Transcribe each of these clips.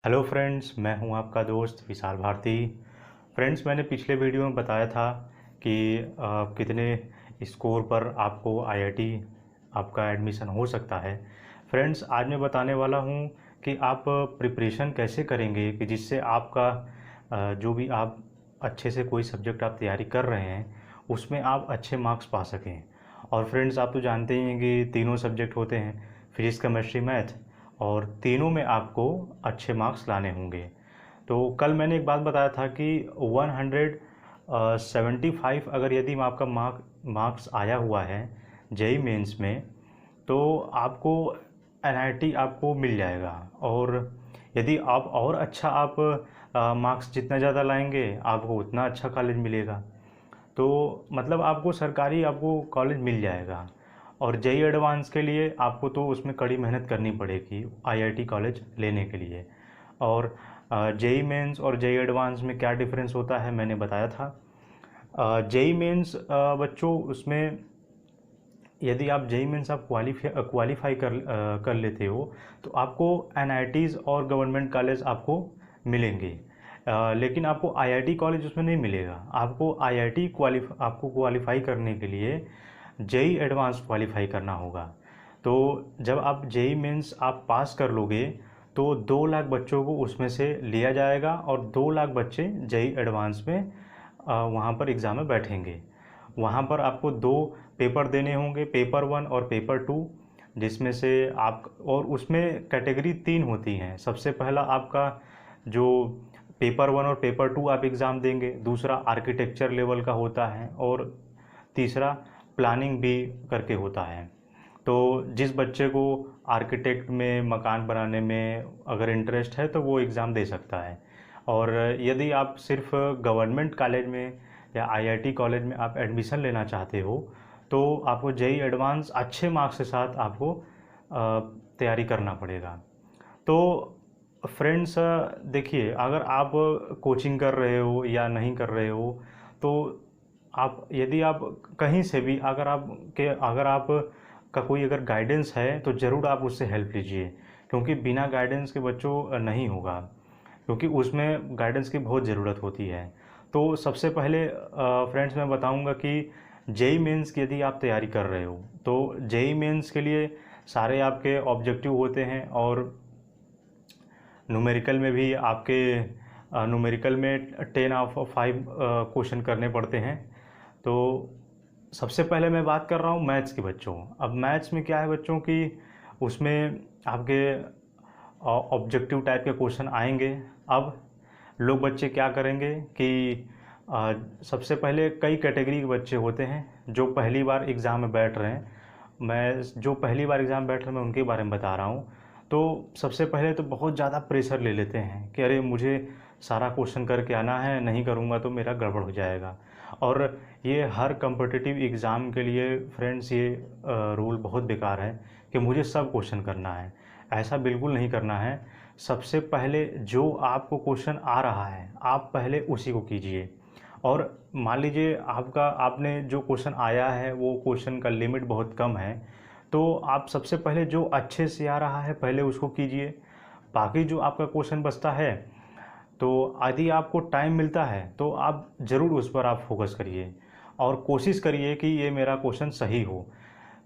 Hello friends, मैं हूं आपका दोस्त विशाल भारती। फ्रेंड्स, मैंने पिछले वीडियो में बताया था कि कितने स्कोर पर आपको आईआईटी आपका एडमिशन हो सकता है। फ्रेंड्स, आज मैं बताने वाला हूं कि आप प्रिपरेशन कैसे करेंगे कि जिससे आपका जो भी आप अच्छे से कोई सब्जेक्ट आप तैयारी कर रहे हैं उसमें आप अच्छे मार्क्स पा सकें। और फ्रेंड्स, आप तो जानते ही हैं कि तीनों सब्जेक्ट होते हैं, फिजिक्स, केमिस्ट्री, मैथ, और तीनों में आपको अच्छे मार्क्स लाने होंगे। तो कल मैंने एक बात बताया था कि 175 अगर यदि आपका मार्क्स आया हुआ है जेई मेंस में, तो आपको एनआईटी आपको मिल जाएगा। और यदि आप और अच्छा आप मार्क्स जितना ज़्यादा लाएंगे आपको उतना अच्छा कॉलेज मिलेगा। तो मतलब आपको सरकारी आपको कॉलेज मिल जाएगा। और जेई एडवांस के लिए आपको तो उसमें कड़ी मेहनत करनी पड़ेगी आईआईटी कॉलेज लेने के लिए। और जेई मेंस और जेई एडवांस में क्या डिफरेंस होता है मैंने बताया था। जेई मेंस बच्चों, उसमें यदि आप जेई मेंस आप क्वालिफाई कर लेते हो तो आपको एनआईटीज़ और गवर्नमेंट कॉलेज आपको मिलेंगे। लेकिन आपको आईआईटी कॉलेज उसमें नहीं मिलेगा। आपको आपको क्वालिफाई करने के लिए जेई एडवांस क्वालिफाई करना होगा। तो जब आप जेई मेंस आप पास कर लोगे तो 2 लाख बच्चों को उसमें से लिया जाएगा और 2 लाख बच्चे जेई एडवांस में वहाँ पर एग्ज़ाम में बैठेंगे। वहाँ पर आपको 2 पेपर देने होंगे, पेपर 1 और पेपर 2, जिसमें से आप, और उसमें कैटेगरी 3 होती हैं। सबसे पहला आपका जो पेपर 1 और पेपर 2 आप एग्ज़ाम देंगे, दूसरा आर्किटेक्चर लेवल का होता है और तीसरा प्लानिंग भी करके होता है। तो जिस बच्चे को आर्किटेक्ट में मकान बनाने में अगर इंटरेस्ट है तो वो एग्ज़ाम दे सकता है। और यदि आप सिर्फ गवर्नमेंट कॉलेज में या आईआईटी कॉलेज में आप एडमिशन लेना चाहते हो तो आपको जेई एडवांस अच्छे मार्क्स के साथ आपको तैयारी करना पड़ेगा। तो फ्रेंड्स, देखिए, अगर आप कोचिंग कर रहे हो या नहीं कर रहे हो तो आप, यदि आप कहीं से भी अगर आप का कोई अगर गाइडेंस है तो ज़रूर आप उससे हेल्प लीजिए, क्योंकि बिना गाइडेंस के बच्चों नहीं होगा, क्योंकि उसमें गाइडेंस की बहुत ज़रूरत होती है। तो सबसे पहले फ्रेंड्स मैं बताऊंगा कि जेई मेंस की यदि आप तैयारी कर रहे हो तो जेई मेंस के लिए सारे आपके ऑब्जेक्टिव होते हैं। और न्यूमेरिकल में भी आपके न्यूमेरिकल में 10 out of 5 क्वेश्चन करने पड़ते हैं। तो सबसे पहले मैं बात कर रहा हूँ मैथ्स के बच्चों। अब मैथ्स में क्या है बच्चों की, उसमें आपके ऑब्जेक्टिव टाइप के क्वेश्चन आएंगे। अब लोग बच्चे क्या करेंगे कि सबसे पहले कई कैटेगरी के बच्चे होते हैं जो पहली बार एग्ज़ाम में बैठ रहे हैं। मैं जो पहली बार एग्ज़ाम बैठ रहे हैं मैं उनके बारे में बता रहा हूँ। तो सबसे पहले तो बहुत ज़्यादा प्रेशर ले लेते हैं कि अरे मुझे सारा क्वेश्चन करके आना है, नहीं करूँगा तो मेरा गड़बड़ हो जाएगा। और ये हर कम्पिटिटिव एग्ज़ाम के लिए फ्रेंड्स ये रूल बहुत बेकार है कि मुझे सब क्वेश्चन करना है। ऐसा बिल्कुल नहीं करना है। सबसे पहले जो आपको क्वेश्चन आ रहा है आप पहले उसी को कीजिए। और मान लीजिए आपने जो क्वेश्चन आया है वो क्वेश्चन का लिमिट बहुत कम है, तो आप सबसे पहले जो अच्छे से आ रहा है पहले उसको कीजिए। बाकी जो आपका क्वेश्चन बचता है, तो यदि आपको टाइम मिलता है तो आप ज़रूर उस पर आप फोकस करिए और कोशिश करिए कि ये मेरा क्वेश्चन सही हो।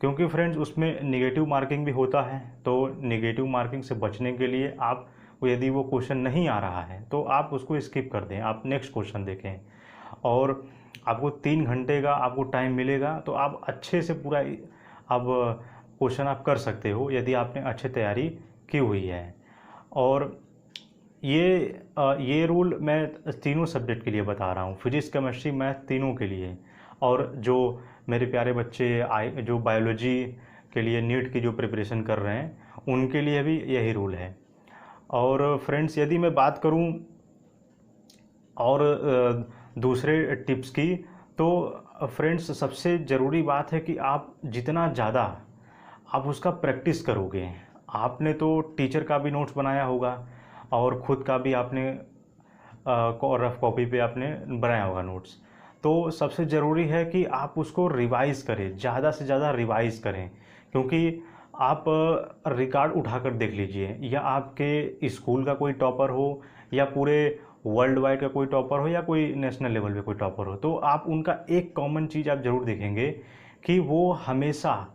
क्योंकि फ्रेंड्स उसमें नेगेटिव मार्किंग भी होता है। तो नेगेटिव मार्किंग से बचने के लिए आप, यदि वो क्वेश्चन नहीं आ रहा है तो आप उसको स्किप कर दें, आप नेक्स्ट क्वेश्चन देखें। और आपको 3 घंटे का आपको टाइम मिलेगा तो आप अच्छे से पूरा अब क्वेश्चन आप कर सकते हो यदि आपने अच्छे तैयारी की हुई है। और ये रूल मैं तीनों सब्जेक्ट के लिए बता रहा हूँ, फिजिक्स, केमिस्ट्री, मैथ, तीनों के लिए। और जो मेरे प्यारे बच्चे जो बायोलॉजी के लिए नीट की जो प्रिपरेशन कर रहे हैं उनके लिए भी यही रूल है। और फ्रेंड्स, यदि मैं बात करूँ और दूसरे टिप्स की, तो फ्रेंड्स सबसे ज़रूरी बात है कि आप जितना ज़्यादा आप उसका प्रैक्टिस करोगे, आपने तो टीचर का भी नोट्स बनाया होगा और ख़ुद का भी आपने रफ कॉपी पे आपने बनाया होगा नोट्स। तो सबसे ज़रूरी है कि आप उसको रिवाइज़ करें, ज़्यादा से ज़्यादा रिवाइज़ करें, क्योंकि आप रिकॉर्ड उठाकर देख लीजिए, या आपके स्कूल का कोई टॉपर हो, या पूरे वर्ल्ड वाइड का कोई टॉपर हो, या कोई नेशनल लेवल पे कोई टॉपर हो, तो आप उनका एक कॉमन चीज़ आप ज़रूर देखेंगे कि वो हमेशा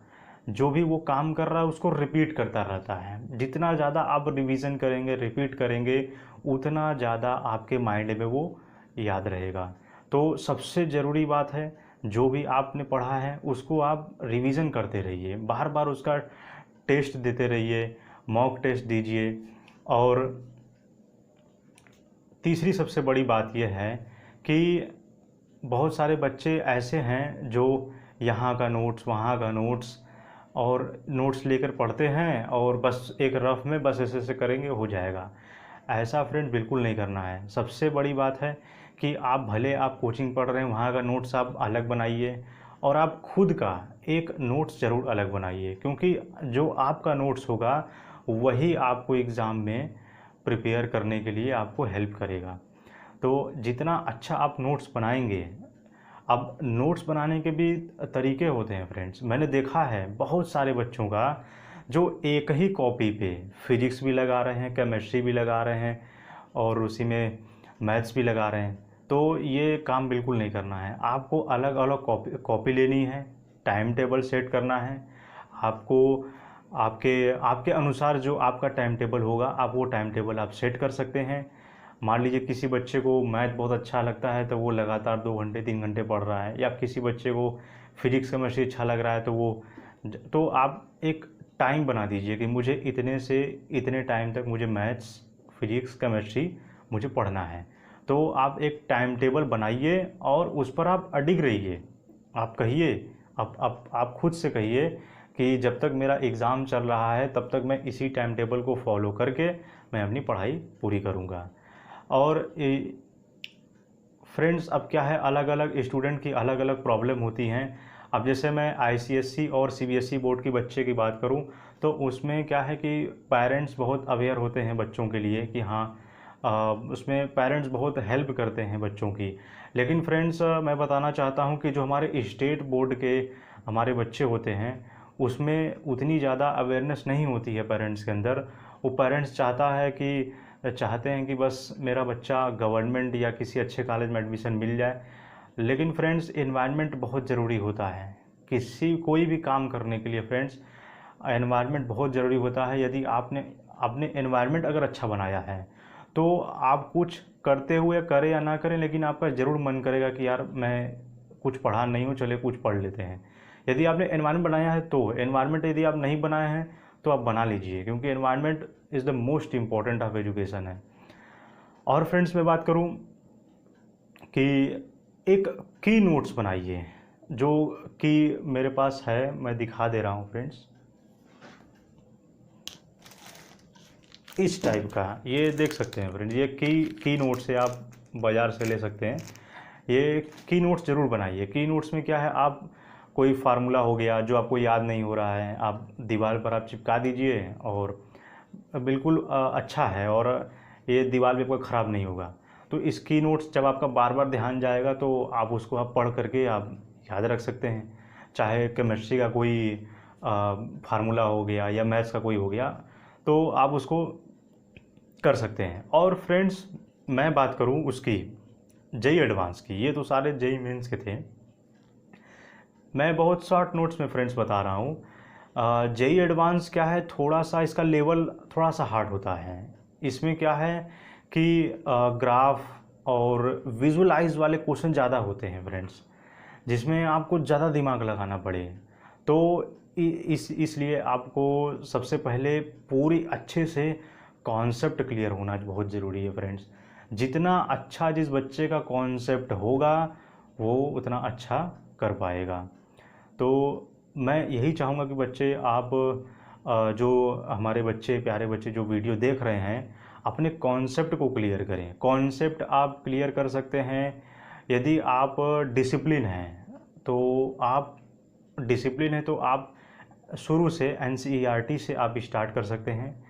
जो भी वो काम कर रहा है उसको रिपीट करता रहता है। जितना ज़्यादा आप रिवीजन करेंगे, रिपीट करेंगे, उतना ज़्यादा आपके माइंड में वो याद रहेगा। तो सबसे ज़रूरी बात है, जो भी आपने पढ़ा है उसको आप रिवीजन करते रहिए, बार बार उसका टेस्ट देते रहिए, मॉक टेस्ट दीजिए। और तीसरी सबसे बड़ी बात यह है कि बहुत सारे बच्चे ऐसे हैं जो यहाँ का नोट्स, वहाँ का नोट्स, और नोट्स लेकर पढ़ते हैं और बस एक रफ में बस ऐसे ऐसे करेंगे हो जाएगा। ऐसा फ्रेंड बिल्कुल नहीं करना है। सबसे बड़ी बात है कि आप भले आप कोचिंग पढ़ रहे हैं, वहाँ का नोट्स आप अलग बनाइए, और आप खुद का एक नोट्स ज़रूर अलग बनाइए, क्योंकि जो आपका नोट्स होगा वही आपको एग्ज़ाम में प्रिपेयर करने के लिए आपको हेल्प करेगा। तो जितना अच्छा आप नोट्स बनाएंगे, अब नोट्स बनाने के भी तरीके होते हैं फ्रेंड्स। मैंने देखा है बहुत सारे बच्चों का जो एक ही कॉपी पे फिजिक्स भी लगा रहे हैं, केमिस्ट्री भी लगा रहे हैं, और उसी में मैथ्स भी लगा रहे हैं। तो ये काम बिल्कुल नहीं करना है। आपको अलग अलग कॉपी लेनी है, टाइम टेबल सेट करना है आपको। आपके आपके अनुसार जो आपका टाइम टेबल होगा, आप वो टाइम टेबल आप सेट कर सकते हैं। मान लीजिए किसी बच्चे को मैथ बहुत अच्छा लगता है तो वो लगातार 2 घंटे 3 घंटे पढ़ रहा है, या किसी बच्चे को फिजिक्स केमिस्ट्री अच्छा लग रहा है तो वो, तो आप एक टाइम बना दीजिए कि मुझे इतने से इतने टाइम तक मुझे मैथ्स, फिजिक्स, केमिस्ट्री मुझे पढ़ना है। तो आप एक टाइम टेबल बनाइए और उस पर आप अडिग रहिए। आप कहिए, आप खुद से कहिए कि जब तक मेरा एग्ज़ाम चल रहा है तब तक मैं इसी टाइम टेबल को फॉलो करके मैं अपनी पढ़ाई पूरी करूँगा। और फ्रेंड्स, अब क्या है, अलग अलग स्टूडेंट की अलग अलग प्रॉब्लम होती हैं। अब जैसे मैं आईसीएसई और सीबीएसई बोर्ड के बच्चे की बात करूं, तो उसमें क्या है कि पेरेंट्स बहुत अवेयर होते हैं बच्चों के लिए कि हाँ, उसमें पेरेंट्स बहुत हेल्प करते हैं बच्चों की। लेकिन फ्रेंड्स, मैं बताना चाहता हूं कि जो हमारे स्टेट बोर्ड के हमारे बच्चे होते हैं उसमें उतनी ज़्यादा अवेयरनेस नहीं होती है पेरेंट्स के अंदर। वो पेरेंट्स चाहते हैं कि बस मेरा बच्चा गवर्नमेंट या किसी अच्छे कॉलेज में एडमिशन मिल जाए। लेकिन फ्रेंड्स, एनवायरनमेंट बहुत ज़रूरी होता है किसी कोई भी काम करने के लिए। फ्रेंड्स, एनवायरनमेंट बहुत ज़रूरी होता है। यदि आपने एनवायरनमेंट अगर अच्छा बनाया है तो आप कुछ करते हुए करें या ना करें, लेकिन आपका ज़रूर मन करेगा कि यार मैं कुछ पढ़ा नहीं हूँ, चले कुछ पढ़ लेते हैं। यदि आपने एनवायरनमेंट बनाया है तो एनवायरनमेंट, यदि आप नहीं बनाए हैं तो आप बना लीजिए, क्योंकि environment is the most important of education है। और फ्रेंड्स, मैं बात करूं कि एक की नोट्स बनाइए, जो कि मेरे पास है, मैं दिखा दे रहा हूं फ्रेंड्स। इस टाइप का ये देख सकते हैं फ्रेंड्स, ये की नोट्स से आप बाज़ार से ले सकते हैं। ये की नोट्स ज़रूर बनाइए। की नोट्स में क्या है, आप कोई फार्मूला हो गया जो आपको याद नहीं हो रहा है, आप दीवार पर आप चिपका दीजिए, और बिल्कुल अच्छा है, और ये दीवार पे कोई ख़राब नहीं होगा। तो इसकी नोट्स जब आपका बार बार ध्यान जाएगा तो आप उसको आप पढ़ करके आप याद रख सकते हैं। चाहे केमिस्ट्री का कोई फार्मूला हो गया या मैथ्स का कोई हो गया, तो आप उसको कर सकते हैं। और फ्रेंड्स, मैं बात करूं उसकी जेई एडवांस की, ये तो सारे जेई मेंस के थे। मैं बहुत शॉर्ट नोट्स में फ्रेंड्स बता रहा हूँ। जेई एडवांस क्या है, थोड़ा सा इसका लेवल थोड़ा सा हार्ड होता है। इसमें क्या है कि ग्राफ और विजुलाइज वाले क्वेश्चन ज़्यादा होते हैं फ्रेंड्स, जिसमें आपको ज़्यादा दिमाग लगाना पड़े। तो इसलिए आपको सबसे पहले पूरी अच्छे से कॉन्सेप्ट क्लियर होना बहुत ज़रूरी है फ्रेंड्स। जितना अच्छा जिस बच्चे का कॉन्सेप्ट होगा वो उतना अच्छा कर पाएगा। तो मैं यही चाहूँगा कि बच्चे, आप जो हमारे बच्चे, प्यारे बच्चे जो वीडियो देख रहे हैं, अपने कॉन्सेप्ट को क्लियर करें। कॉन्सेप्ट आप क्लियर कर सकते हैं यदि आप डिसिप्लिन हैं। तो आप डिसिप्लिन है तो आप शुरू से एनसीईआरटी से आप स्टार्ट कर सकते हैं।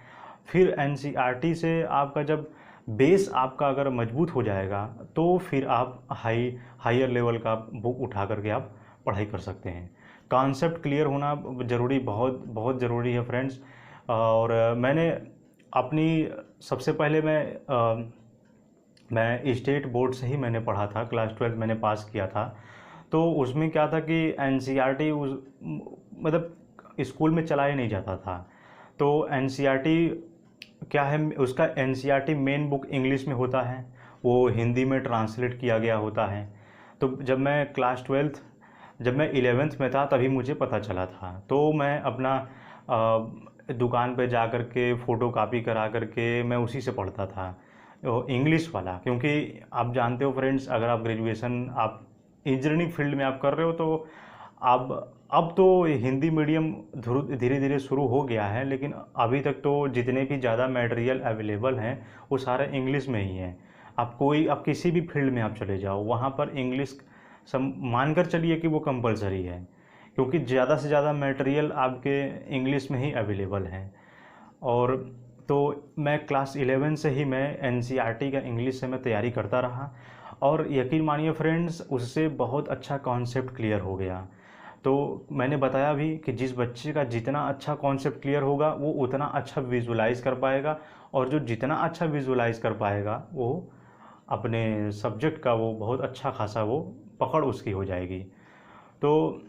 फिर एनसीईआरटी से आपका जब बेस आपका अगर मजबूत हो जाएगा तो फिर आप हायर लेवल का बुक उठा करके आप पढ़ाई कर सकते हैं। कॉन्सेप्ट क्लियर होना ज़रूरी, बहुत बहुत ज़रूरी है फ्रेंड्स। और मैंने अपनी सबसे पहले मैं स्टेट बोर्ड से ही मैंने पढ़ा था, क्लास 12 मैंने पास किया था। तो उसमें क्या था कि एनसीईआरटी उस मतलब स्कूल में चलाया नहीं जाता था। तो एनसीईआरटी क्या है, उसका एनसीईआरटी मेन बुक इंग्लिश में होता है, वो हिंदी में ट्रांसलेट किया गया होता है। तो जब मैं 11th में था तभी मुझे पता चला था। तो मैं अपना दुकान पे जा कर के फ़ोटो कापी करा कर के मैं उसी से पढ़ता था, इंग्लिश वाला। क्योंकि आप जानते हो फ्रेंड्स, अगर आप ग्रेजुएशन आप इंजीनियरिंग फील्ड में आप कर रहे हो तो अब तो हिंदी मीडियम धीरे धीरे शुरू हो गया है, लेकिन अभी तक तो जितने भी ज़्यादा मटेरियल अवेलेबल हैं वो सारे इंग्लिश में ही हैं। आप किसी भी फील्ड में आप चले जाओ, वहाँ पर इंग्लिश मानकर चलिए कि वो कंपलसरी है, क्योंकि ज़्यादा से ज़्यादा मटेरियल आपके इंग्लिश में ही अवेलेबल है। और तो मैं क्लास 11 से ही मैं एनसीईआरटी का इंग्लिश से मैं तैयारी करता रहा, और यकीन मानिए फ्रेंड्स, उससे बहुत अच्छा कॉन्सेप्ट क्लियर हो गया। तो मैंने बताया भी कि जिस बच्चे का जितना अच्छा कॉन्सेप्ट क्लियर होगा वो उतना अच्छा विजुलाइज कर पाएगा, और जो जितना अच्छा विजुलाइज कर पाएगा वो अपने सब्जेक्ट का वो बहुत अच्छा खासा वो पकड़ उसकी हो जाएगी। तो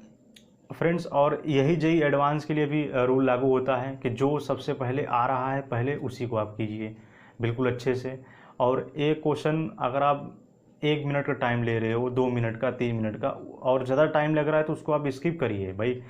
फ्रेंड्स, और यही जेई एडवांस के लिए भी रूल लागू होता है कि जो सबसे पहले आ रहा है पहले उसी को आप कीजिए बिल्कुल अच्छे से। और एक क्वेश्चन अगर आप 1 मिनट का टाइम ले रहे हो, 2 मिनट का, 3 मिनट का, और ज़्यादा टाइम लग रहा है तो उसको आप स्किप करिए। भाई,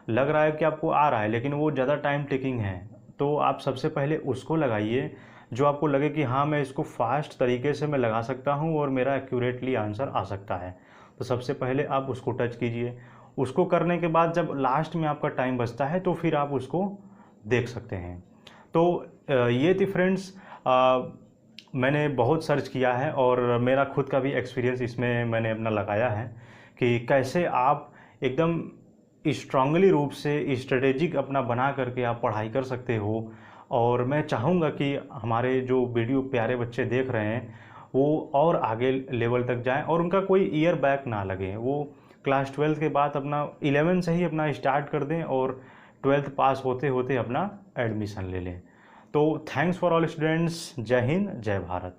लग रहा है कि आपको आ रहा है लेकिन वो ज़्यादा टाइम टेकिंग है, तो आप सबसे पहले उसको लगाइए जो आपको लगे कि हाँ, मैं इसको फास्ट तरीके से मैं लगा सकता हूँ और मेरा एक्यूरेटली आंसर आ सकता है। तो सबसे पहले आप उसको टच कीजिए। उसको करने के बाद जब लास्ट में आपका टाइम बचता है तो फिर आप उसको देख सकते हैं। तो ये थी फ्रेंड्स, मैंने बहुत सर्च किया है और मेरा खुद का भी एक्सपीरियंस इसमें मैंने अपना लगाया है कि कैसे आप एकदम स्ट्रांगली रूप से स्ट्रेटेजिक अपना बना करके आप पढ़ाई कर सकते हो। और मैं चाहूँगा कि हमारे जो वीडियो प्यारे बच्चे देख रहे हैं वो और आगे लेवल तक जाएं और उनका कोई ईयर बैक ना लगे, वो क्लास 12 के बाद अपना 11 से ही अपना स्टार्ट कर दें और 12th पास होते होते अपना एडमिशन ले लें। तो थैंक्स फॉर ऑल स्टूडेंट्स। जय हिंद, जय भारत।